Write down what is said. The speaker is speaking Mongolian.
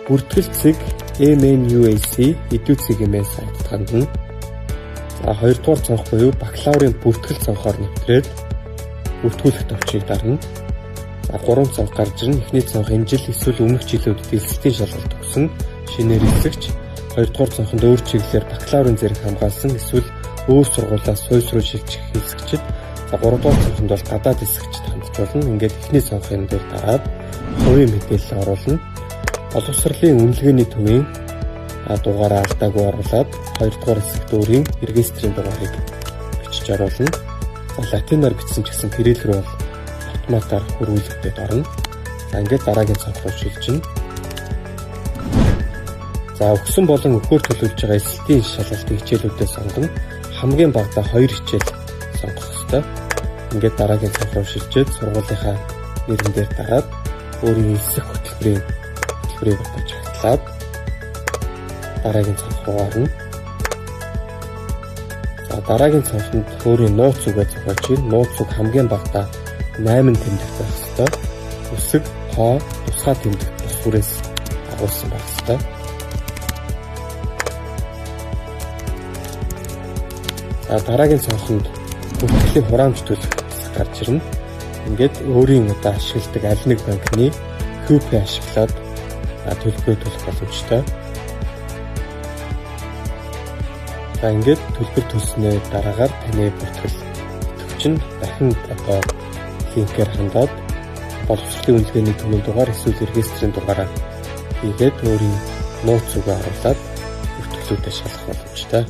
бүртгэл цэг MNUAC эдүү цэгийн сайтад хандна. За 2 дугаар цонх буюу бакалаврын бүртгэл цонхоор нэвтрээд бүртгүүлэх товчийг дарна. За 3 цонх гарч ирнэ. Эхний цонх энэ жил эсвэл өмнөх жилүүдэд элсэлтийн шалгалт өгсөн шинээр эсэгч, 2 дугаар цонхонд өөр чиглэлээр бакалаврын зэрэг хамгаалсан эсвэл өөр сургуулиас сууйс руу шилжих эсэгчид, за 3 дугаар цонхонд бол гадаад эсэгчид хандж болно. Ингээд эхний цонхын дээр дараад хувийн мэдээлэл оруулна. Боловсролын үнэлгээний төвийн дугаараа алдаагүй оруулаад 2 дугаар хэсэг дүүрийн регистрийн дугаарыг бичиж оруулна. За латинаар бичсэн ч гэсэн кирилл рүү бол автоматар хөрвүүлэгдээд орно. За ингээд дараагийн цонх руу шилжинэ. За өгсөн болон өгөхөөр төлөвлөж байгаа эсэлтийн шалгалтын хичээлүүдээ сонгоно. Хамгийн багадаа 2 хичээл сонгох ёстой. Ингээд дараагийн цонх руу шилжээд сургуулийнхаа нэрэн дээр дараад өөрийн эсэх хөтөлбөрийг батж хавтлаад дараагийн цонх руу орно. За дараагийн цонхонд өөрийн нууц үгээ зохиож ийн. Нууц үг хамгийн багадаа 8 тэмдэг байх ёстой. Үсэг, хоо, тусгай тэмдэг тус бүрээс агуулсан байх ёстой. За дараагийн цонхонд бүртгэлийн хураамж төлөх хэсэг гарч ирнэ. Ингээд өөрийн ашигладаг аль нэг банкны QP ашиглаад төлбөрөө төлөх боломжтой. За ингээд төлбөр төлснөө дараагаар таны бүртгэл төвчин дахин линкээр хандаад боловсролын үнэлгээний төвийн дугаар эсвэл регистрийн дугаараа хийгээд өөрийн нууц үгээ оруулаад бүртгэлүүдэд шалгах боломжтой.